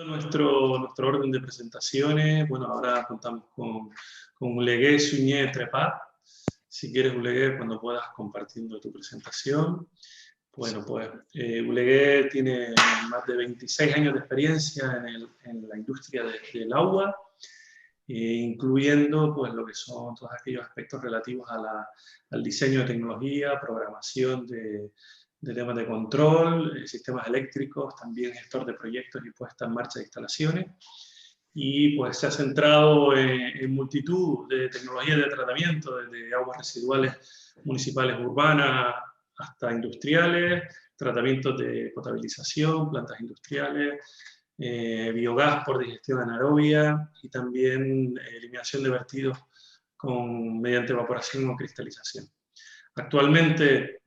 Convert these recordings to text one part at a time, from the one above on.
Nuestro orden de presentaciones. Bueno, ahora contamos con Oleguer Suñé Trepat. Si quieres, Oleguer, cuando puedas compartiendo tu presentación. Bueno, pues Oleguer tiene más de 26 años de experiencia en la industria del agua, incluyendo pues, lo que son todos aquellos aspectos relativos al diseño de tecnología, programación de temas de control, sistemas eléctricos, también gestor de proyectos y puesta en marcha de instalaciones. Y pues se ha centrado en multitud de tecnologías de tratamiento, desde aguas residuales municipales urbanas hasta industriales, tratamientos de potabilización, plantas industriales, biogás por digestión anaerobia y también eliminación de vertidos mediante evaporación o cristalización. Actualmente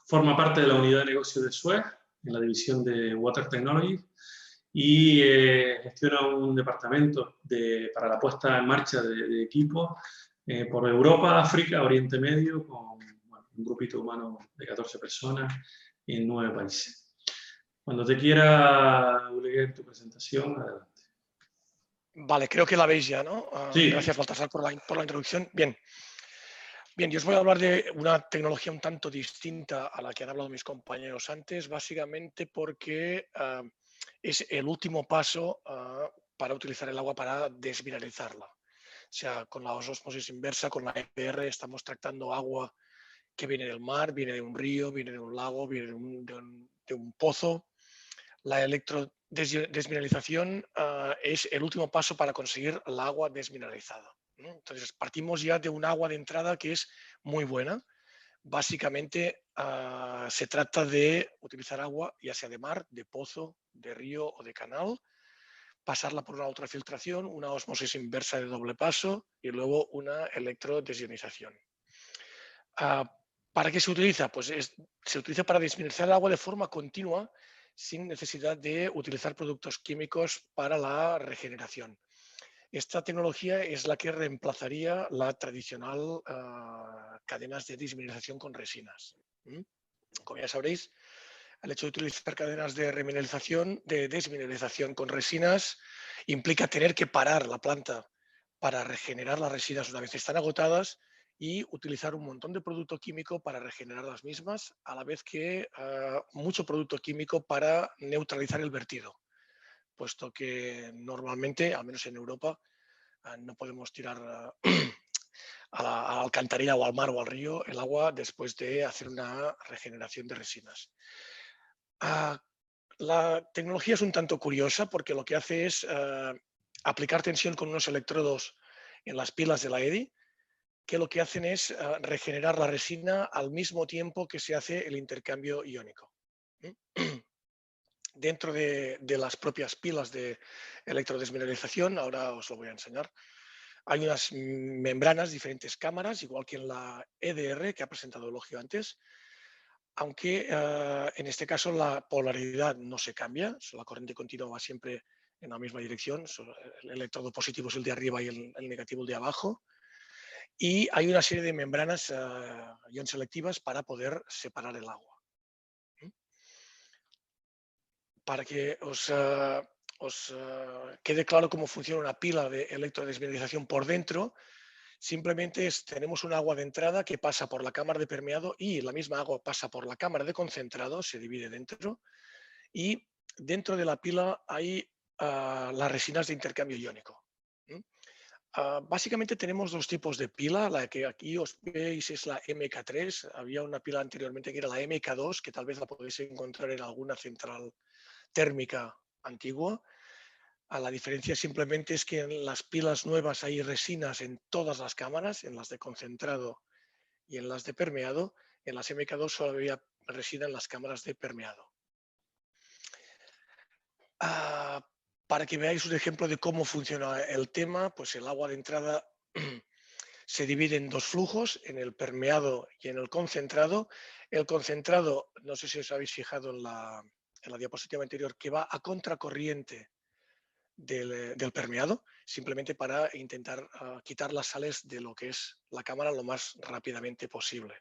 forma parte de la unidad de negocio de SUEZ, en la división de Water Technology, y gestiona un departamento para la puesta en marcha de equipos por Europa, África, Oriente Medio, con un grupito humano de 14 personas en 9 países. Cuando te quiera, Oleguer, tu presentación, adelante. Vale, creo que la veis ya, ¿no? Sí. Gracias, Baltasar, por la introducción. Bien, yo os voy a hablar de una tecnología un tanto distinta a la que han hablado mis compañeros antes, básicamente porque es el último paso para utilizar el agua para desmineralizarla. O sea, con la osmosis inversa, con la EPR, estamos tratando agua que viene del mar, viene de un río, viene de un lago, viene de un pozo. La electrodesmineralización es el último paso para conseguir el agua desmineralizada, ¿no? Entonces, partimos ya de un agua de entrada que es muy buena. Básicamente, se trata de utilizar agua, ya sea de mar, de pozo, de río o de canal, pasarla por una ultrafiltración, una osmosis inversa de doble paso y luego una electrodesionización. ¿Para qué se utiliza? Pues se utiliza para desmineralizar el agua de forma continua sin necesidad de utilizar productos químicos para la regeneración. Esta tecnología es la que reemplazaría la tradicional cadenas de desmineralización con resinas. Como ya sabréis, el hecho de utilizar cadenas de desmineralización con resinas implica tener que parar la planta para regenerar las resinas una vez están agotadas y utilizar un montón de producto químico para regenerar las mismas, a la vez que mucho producto químico para neutralizar el vertido, puesto que normalmente, al menos en Europa, no podemos tirar a la alcantarilla o al mar o al río el agua después de hacer una regeneración de resinas. La tecnología es un tanto curiosa porque lo que hace es aplicar tensión con unos electrodos en las pilas de la EDI, que lo que hacen es regenerar la resina al mismo tiempo que se hace el intercambio iónico. Dentro de las propias pilas de electrodesmineralización, ahora os lo voy a enseñar, hay unas membranas, diferentes cámaras, igual que en la EDR que ha presentado Elogio antes, aunque en este caso la polaridad no se cambia, la corriente continua va siempre en la misma dirección, el electrodo positivo es el de arriba y el negativo el de abajo. Y hay una serie de membranas ion selectivas para poder separar el agua. Para que os quede claro cómo funciona una pila de electrodesmineralización por dentro, simplemente tenemos un agua de entrada que pasa por la cámara de permeado y la misma agua pasa por la cámara de concentrado, se divide dentro, y dentro de la pila hay las resinas de intercambio iónico. Básicamente tenemos dos tipos de pila. La que aquí os veis es la MK3. Había una pila anteriormente que era la MK2, que tal vez la podéis encontrar en alguna central térmica antigua. La diferencia simplemente es que en las pilas nuevas hay resinas en todas las cámaras, en las de concentrado y en las de permeado. En las MK2 solo había resina en las cámaras de permeado. Para que veáis un ejemplo de cómo funciona el tema, pues el agua de entrada se divide en dos flujos, en el permeado y en el concentrado. El concentrado, no sé si os habéis fijado en la diapositiva anterior, que va a contracorriente del permeado, simplemente para intentar quitar las sales de lo que es la cámara lo más rápidamente posible.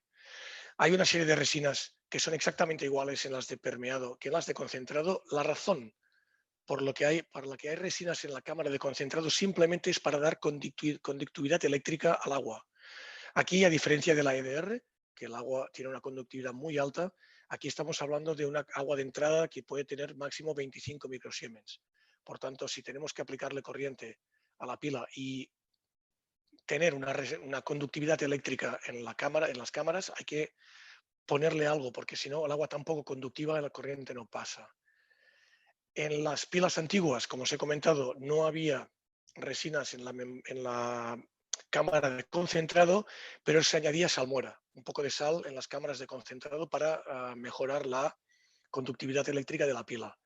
Hay una serie de resinas que son exactamente iguales en las de permeado que en las de concentrado. La razón para lo que hay resinas en la cámara de concentrado simplemente es para dar conductividad eléctrica al agua. Aquí, a diferencia de la EDR, que el agua tiene una conductividad muy alta, aquí estamos hablando de una agua de entrada que puede tener máximo 25 microsiemens. Por tanto, si tenemos que aplicarle corriente a la pila y tener una conductividad eléctrica en la cámara, en las cámaras, hay que ponerle algo, porque si no, el agua tan poco conductiva, la corriente no pasa. En las pilas antiguas, como os he comentado, no había resinas en la cámara de concentrado, pero se añadía salmuera, un poco de sal en las cámaras de concentrado para mejorar la conductividad eléctrica de la pila.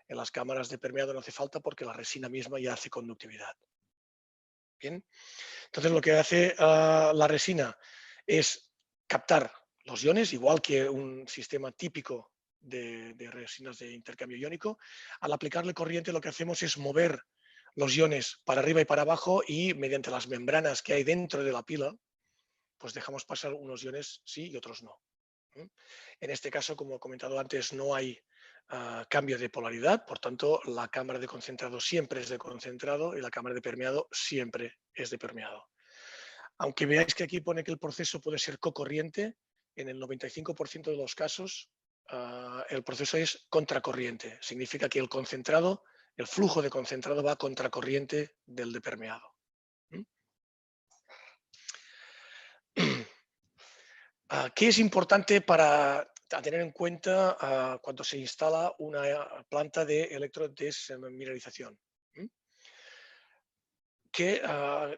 En las cámaras de permeado no hace falta porque la resina misma ya hace conductividad. Bien, entonces lo que hace la resina es captar los iones, igual que un sistema típico de resinas de intercambio iónico. Al aplicarle corriente lo que hacemos es mover los iones para arriba y para abajo y mediante las membranas que hay dentro de la pila, pues dejamos pasar unos iones sí y otros no. En este caso, como he comentado antes, no hay cambio de polaridad, por tanto, la cámara de concentrado siempre es de concentrado y la cámara de permeado siempre es de permeado. Aunque veáis que aquí pone que el proceso puede ser cocorriente, en el 95% de los casos el proceso es contracorriente. Significa que el concentrado, el flujo de concentrado va contracorriente del de permeado. ¿Qué es importante para tener en cuenta cuando se instala una planta de electrodesmineralización? Que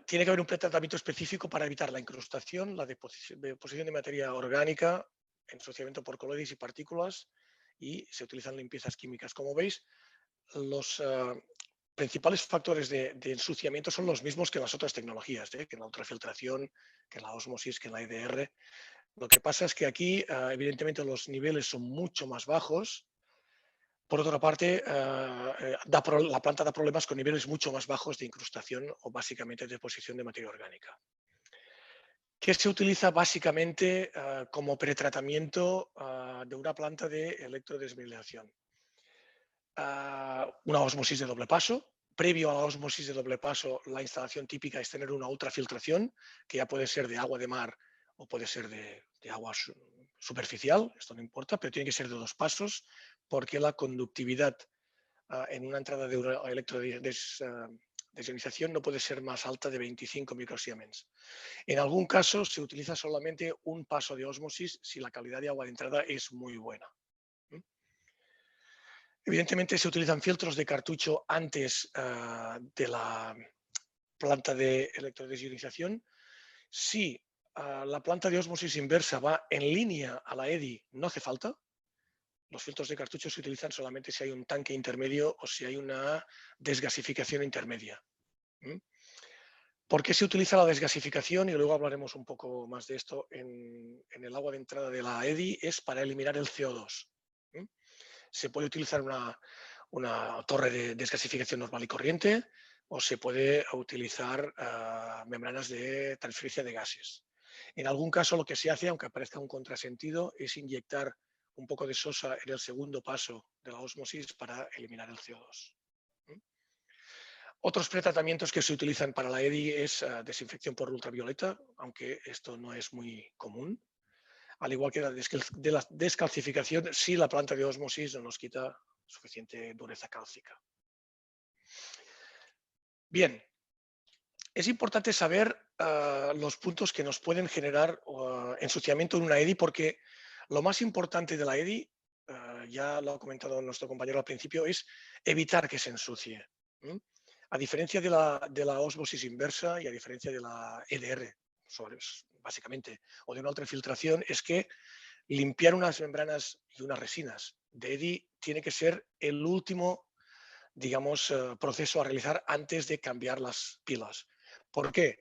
tiene que haber un tratamiento específico para evitar la incrustación, la deposición de materia orgánica, ensuciamiento por coloides y partículas, y se utilizan limpiezas químicas. Como veis, los principales factores de ensuciamiento son los mismos que en las otras tecnologías, que en la ultrafiltración, que en la ósmosis, que en la EDR. Lo que pasa es que aquí, evidentemente, los niveles son mucho más bajos. Por otra parte, la planta da problemas con niveles mucho más bajos de incrustación o básicamente de deposición de materia orgánica. ¿Qué se utiliza básicamente como pretratamiento de una planta de electrodesmineralización? Una ósmosis de doble paso. Previo a la ósmosis de doble paso, la instalación típica es tener una ultrafiltración, que ya puede ser de agua de mar o puede ser de agua superficial, esto no importa, pero tiene que ser de 2 pasos, porque la conductividad en una entrada de electrodesionización no puede ser más alta de 25 microsiemens. En algún caso se utiliza solamente un paso de ósmosis si la calidad de agua de entrada es muy buena. Evidentemente se utilizan filtros de cartucho antes de la planta de electrodesionización. Si la planta de ósmosis inversa va en línea a la EDI, no hace falta. Los filtros de cartucho se utilizan solamente si hay un tanque intermedio o si hay una desgasificación intermedia. ¿Por qué se utiliza la desgasificación? Y luego hablaremos un poco más de esto en el agua de entrada de la EDI. Es para eliminar el CO2. Se puede utilizar una torre de desgasificación normal y corriente o se puede utilizar membranas de transferencia de gases. En algún caso lo que se hace, aunque parezca un contrasentido, es inyectar un poco de sosa en el segundo paso de la ósmosis para eliminar el CO2. Otros pretratamientos que se utilizan para la EDI es desinfección por ultravioleta, aunque esto no es muy común. Al igual que la descalcificación, si la planta de ósmosis no nos quita suficiente dureza cálcica. Bien, es importante saber los puntos que nos pueden generar ensuciamiento en una EDI, porque lo más importante de la EDI, ya lo ha comentado nuestro compañero al principio, es evitar que se ensucie. A diferencia de la ósmosis inversa y a diferencia de la EDR, básicamente, o de una ultrafiltración, es que limpiar unas membranas y unas resinas de EDI tiene que ser el último, digamos, proceso a realizar antes de cambiar las pilas. ¿Por qué?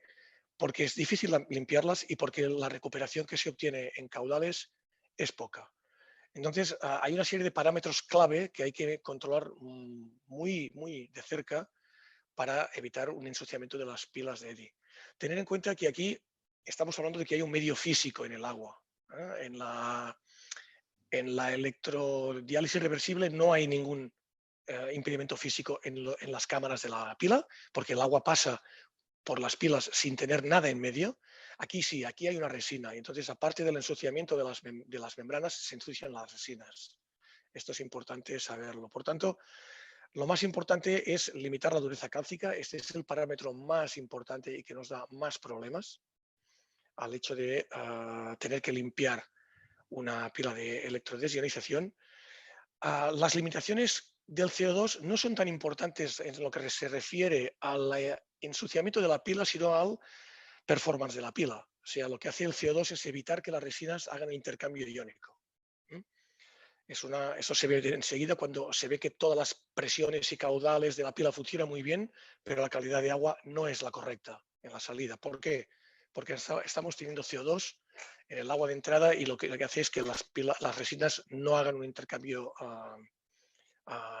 Porque es difícil limpiarlas y porque la recuperación que se obtiene en caudales es poca. Entonces, hay una serie de parámetros clave que hay que controlar muy de cerca para evitar un ensuciamiento de las pilas de EDI. Tener en cuenta que aquí estamos hablando de que hay un medio físico en el agua. En la electrodiálisis reversible no hay ningún impedimento físico en las cámaras de la pila, porque el agua pasa por las pilas sin tener nada en medio. Aquí sí, aquí hay una resina. Y entonces, aparte del ensuciamiento de las membranas, se ensucian las resinas. Esto es importante saberlo. Por tanto, lo más importante es limitar la dureza cálcica. Este es el parámetro más importante y que nos da más problemas al hecho de tener que limpiar una pila de electrodesionización. Las limitaciones del CO2 no son tan importantes en lo que se refiere al ensuciamiento de la pila, sino al performance de la pila. O sea, lo que hace el CO2 es evitar que las resinas hagan intercambio iónico. Eso se ve enseguida cuando se ve que todas las presiones y caudales de la pila funcionan muy bien, pero la calidad de agua no es la correcta en la salida. ¿Por qué? Porque estamos teniendo CO2 en el agua de entrada y lo que hace es que las resinas no hagan un intercambio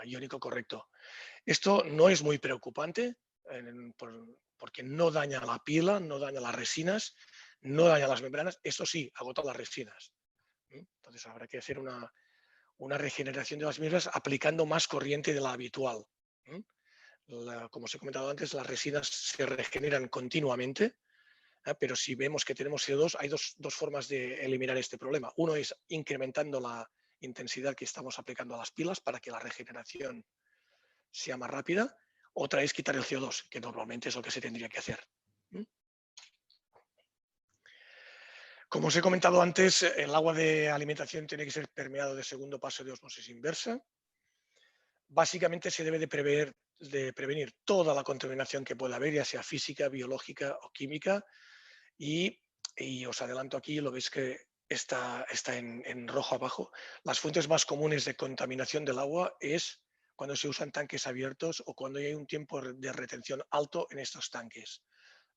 iónico correcto. Esto no es muy preocupante porque no daña la pila, no daña las resinas, no daña las membranas. Esto sí, agota las resinas. Entonces habrá que hacer una regeneración de las mismas aplicando más corriente de la habitual. Como os he comentado antes, las resinas se regeneran continuamente, pero si vemos que tenemos CO2, hay dos formas de eliminar este problema. Uno es incrementando la intensidad que estamos aplicando a las pilas para que la regeneración sea más rápida. Otra es quitar el CO2, que normalmente es lo que se tendría que hacer. Como os he comentado antes, el agua de alimentación tiene que ser permeado de segundo paso de ósmosis inversa. Básicamente se debe de prevenir toda la contaminación que pueda haber, ya sea física, biológica o química. Y os adelanto aquí, lo veis que está en rojo abajo. Las fuentes más comunes de contaminación del agua es cuando se usan tanques abiertos o cuando hay un tiempo de retención alto en estos tanques,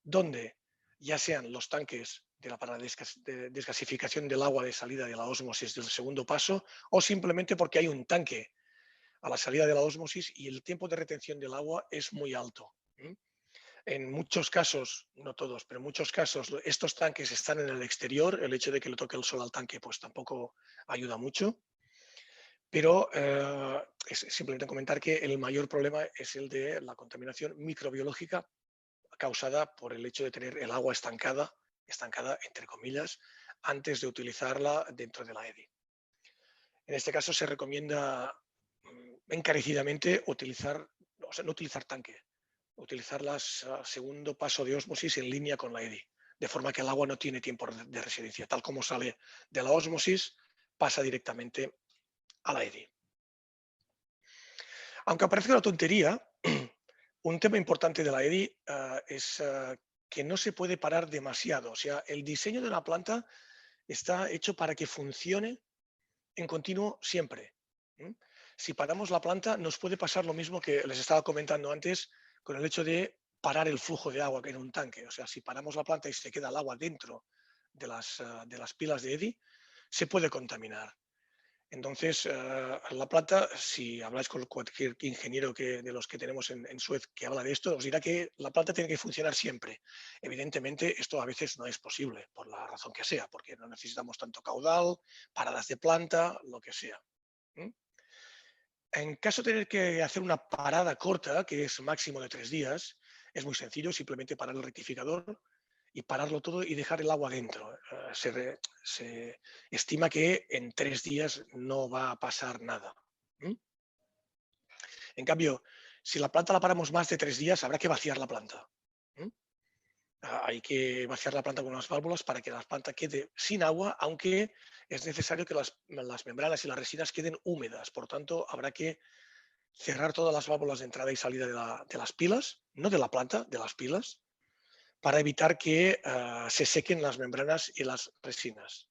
donde ya sean los tanques para desgasificación del agua de salida de la ósmosis del segundo paso o simplemente porque hay un tanque a la salida de la ósmosis y el tiempo de retención del agua es muy alto. En muchos casos, no todos, pero en muchos casos estos tanques están en el exterior. El hecho de que le toque el sol al tanque pues tampoco ayuda mucho. Pero es simplemente comentar que el mayor problema es el de la contaminación microbiológica causada por el hecho de tener el agua estancada entre comillas, antes de utilizarla dentro de la EDI. En este caso se recomienda encarecidamente no utilizar tanque, utilizarlas a segundo paso de ósmosis en línea con la EDI, de forma que el agua no tiene tiempo de residencia. Tal como sale de la ósmosis, pasa directamente a la EDI. Aunque parezca una tontería, un tema importante de la EDI es que no se puede parar demasiado. O sea, el diseño de una planta está hecho para que funcione en continuo siempre. Si paramos la planta, nos puede pasar lo mismo que les estaba comentando antes con el hecho de parar el flujo de agua que en un tanque. O sea, si paramos la planta y se queda el agua dentro de las pilas de EDI, se puede contaminar. Entonces, la planta, si habláis con cualquier ingeniero de los que tenemos en Suez que habla de esto, os dirá que la planta tiene que funcionar siempre. Evidentemente, esto a veces no es posible, por la razón que sea, porque no necesitamos tanto caudal, paradas de planta, lo que sea. En caso de tener que hacer una parada corta, que es máximo de 3 días, es muy sencillo, simplemente parar el rectificador y pararlo todo y dejar el agua dentro. Se estima que en 3 días no va a pasar nada. En cambio, si la planta la paramos más de 3 días, habrá que vaciar la planta. Hay que vaciar la planta con unas válvulas para que la planta quede sin agua, aunque es necesario que las membranas y las resinas queden húmedas. Por tanto, habrá que cerrar todas las válvulas de entrada y salida de las pilas, no de la planta, de las pilas, para evitar que se sequen las membranas y las resinas.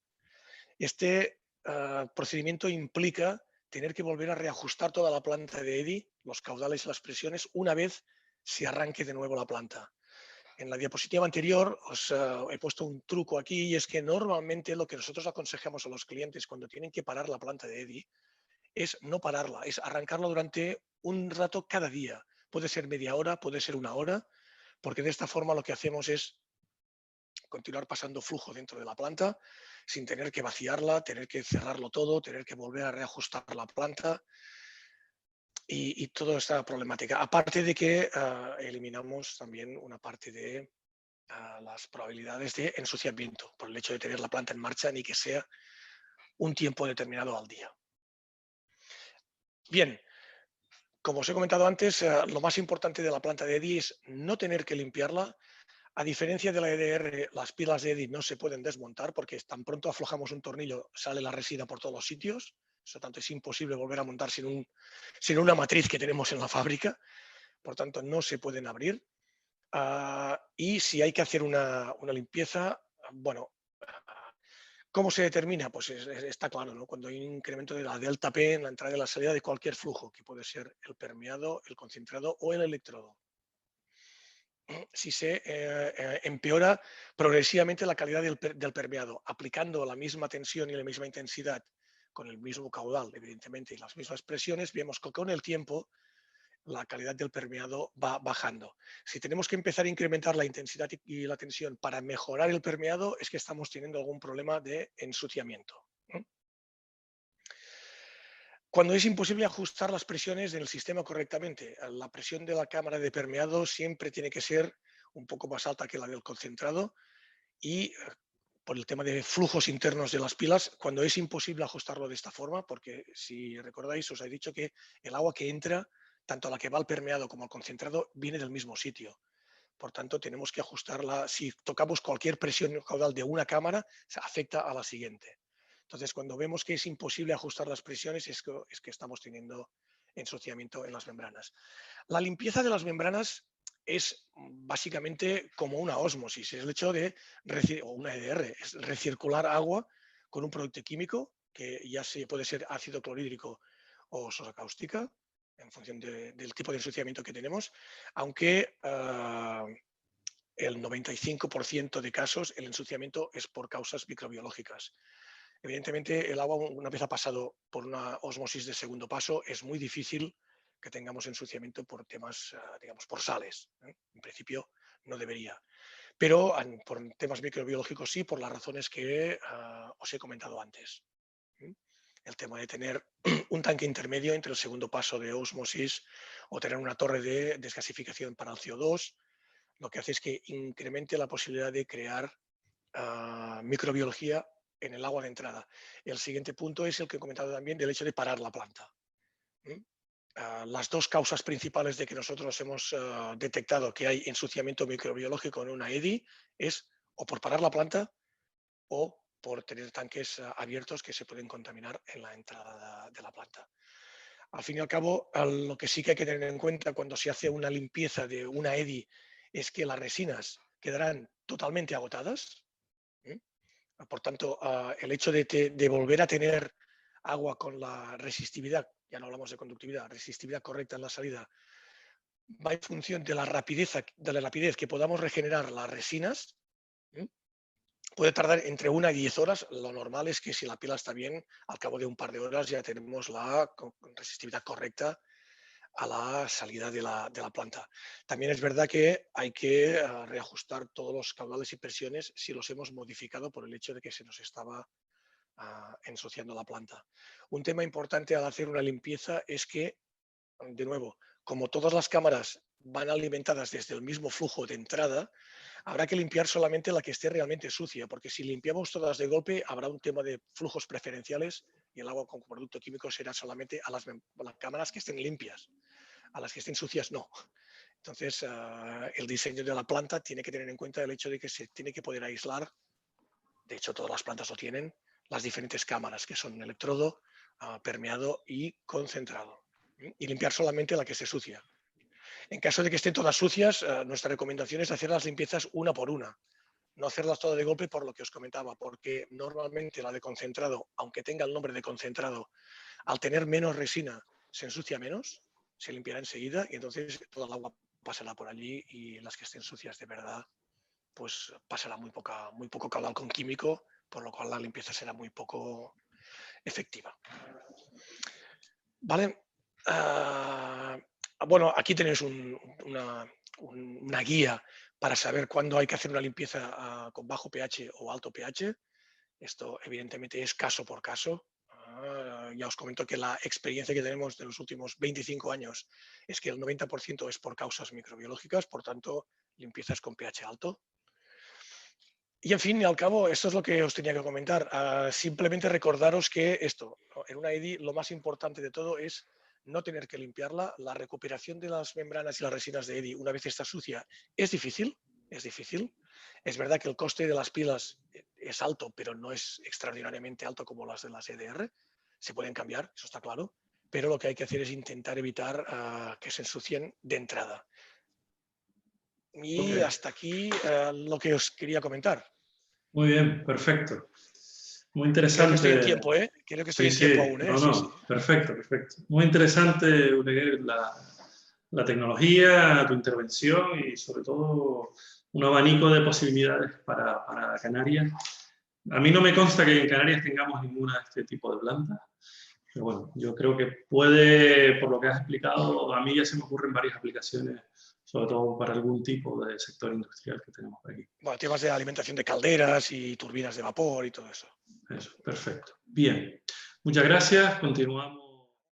Este procedimiento implica tener que volver a reajustar toda la planta de EDI, los caudales y las presiones, una vez se arranque de nuevo la planta. En la diapositiva anterior os he puesto un truco aquí y es que normalmente lo que nosotros aconsejamos a los clientes cuando tienen que parar la planta de EDI es no pararla, es arrancarla durante un rato cada día. Puede ser media hora, puede ser una hora, porque de esta forma lo que hacemos es continuar pasando flujo dentro de la planta sin tener que vaciarla, tener que cerrarlo todo, tener que volver a reajustar la planta. y toda esta problemática. Aparte de que eliminamos también una parte de las probabilidades de ensuciamiento por el hecho de tener la planta en marcha, ni que sea un tiempo determinado al día. Bien, como os he comentado antes, lo más importante de la planta de EDI es no tener que limpiarla. A diferencia de la EDR, las pilas de EDI no se pueden desmontar porque tan pronto aflojamos un tornillo sale la resina por todos los sitios. Por lo tanto, es imposible volver a montar sin una matriz que tenemos en la fábrica. Por tanto, no se pueden abrir. Y si hay que hacer una limpieza, bueno, ¿cómo se determina? Pues está claro, ¿no? Cuando hay un incremento de la delta P en la entrada y la salida de cualquier flujo, que puede ser el permeado, el concentrado o el electrodo. Si se empeora progresivamente la calidad del permeado, aplicando la misma tensión y la misma intensidad con el mismo caudal, evidentemente, y las mismas presiones, vemos que con el tiempo la calidad del permeado va bajando. Si tenemos que empezar a incrementar la intensidad y la tensión para mejorar el permeado, es que estamos teniendo algún problema de ensuciamiento. Cuando es imposible ajustar las presiones del sistema correctamente, la presión de la cámara de permeado siempre tiene que ser un poco más alta que la del concentrado y por el tema de flujos internos de las pilas, cuando es imposible ajustarlo de esta forma, porque si recordáis, os he dicho que el agua que entra, tanto la que va al permeado como al concentrado, viene del mismo sitio. Por tanto, tenemos que ajustarla. Si tocamos cualquier presión caudal de una cámara, se afecta a la siguiente. Entonces, cuando vemos que es imposible ajustar las presiones, es que estamos teniendo ensuciamiento en las membranas. La limpieza de las membranas es básicamente como una ósmosis, es el hecho de, o una EDR, es recircular agua con un producto químico, que ya puede ser ácido clorhídrico o soda cáustica, en función del tipo de ensuciamiento que tenemos, aunque el 95% de casos el ensuciamiento es por causas microbiológicas. Evidentemente, el agua, una vez ha pasado por una ósmosis de segundo paso, es muy difícil que tengamos ensuciamiento por temas, digamos, por sales. En principio, no debería. Pero por temas microbiológicos sí, por las razones que os he comentado antes. El tema de tener un tanque intermedio entre el segundo paso de ósmosis o tener una torre de desgasificación para el CO2, lo que hace es que incremente la posibilidad de crear microbiología en el agua de entrada. El siguiente punto es el que he comentado también del hecho de parar la planta. Las dos causas principales de que nosotros hemos detectado que hay ensuciamiento microbiológico en una EDI es o por parar la planta o por tener tanques abiertos que se pueden contaminar en la entrada de la planta. Al fin y al cabo, lo que sí que hay que tener en cuenta cuando se hace una limpieza de una EDI es que las resinas quedarán totalmente agotadas. Por tanto, el hecho de volver a tener agua con la resistividad, ya no hablamos de conductividad, resistividad correcta en la salida, va en función de la rapidez que podamos regenerar las resinas. Puede tardar entre 1 y 10 horas. Lo normal es que si la pila está bien, al cabo de un par de horas ya tenemos la resistividad correcta a la salida de la planta. También es verdad que hay que reajustar todos los caudales y presiones si los hemos modificado por el hecho de que se nos estaba ensuciando la planta. Un tema importante al hacer una limpieza es que, de nuevo, como todas las cámaras van alimentadas desde el mismo flujo de entrada, habrá que limpiar solamente la que esté realmente sucia, porque si limpiamos todas de golpe, habrá un tema de flujos preferenciales y el agua con producto químico será solamente a las cámaras que estén limpias. A las que estén sucias, no. Entonces, el diseño de la planta tiene que tener en cuenta el hecho de que se tiene que poder aislar, de hecho todas las plantas lo tienen, las diferentes cámaras, que son electrodo, permeado y concentrado. Y limpiar solamente la que esté sucia. En caso de que estén todas sucias, nuestra recomendación es hacer las limpiezas una por una. No hacerlas todas de golpe por lo que os comentaba, porque normalmente la de concentrado, aunque tenga el nombre de concentrado, al tener menos resina, se ensucia menos, se limpiará enseguida y entonces toda el agua pasará por allí y las que estén sucias de verdad, pues pasará muy poco caudal con químico, por lo cual la limpieza será muy poco efectiva. ¿Vale? Bueno, aquí tenéis una guía para saber cuándo hay que hacer una limpieza con bajo pH o alto pH. Esto evidentemente es caso por caso. Ya os comento que la experiencia que tenemos de los últimos 25 años es que el 90% es por causas microbiológicas, por tanto, limpiezas con pH alto. Y en fin y al cabo, esto es lo que os tenía que comentar. Simplemente recordaros que esto, ¿no? En una EDI lo más importante de todo es no tener que limpiarla. La recuperación de las membranas y las resinas de EDI una vez está sucia es difícil, es difícil. Es verdad que el coste de las pilas es alto, pero no es extraordinariamente alto como las de las EDR. Se pueden cambiar, eso está claro, pero lo que hay que hacer es intentar evitar que se ensucien de entrada. Y Ok. hasta aquí lo que os quería comentar. Muy bien, perfecto. Muy Creo que estoy en interesante. tiempo, ¿eh? Creo que estoy Sí, en tiempo sí, aún, ¿eh? no, Sí, sí. no, perfecto, perfecto. Muy interesante, Oleguer, la tecnología, tu intervención y sobre todo un abanico de posibilidades para Canarias. A mí no me consta que en Canarias tengamos ninguna de este tipo de plantas, pero bueno, yo creo que puede, por lo que has explicado, a mí ya se me ocurren varias aplicaciones, sobre todo para algún tipo de sector industrial que tenemos por aquí. Bueno, temas de alimentación de calderas y turbinas de vapor y todo eso. Eso, perfecto. Bien, muchas gracias, continuamos.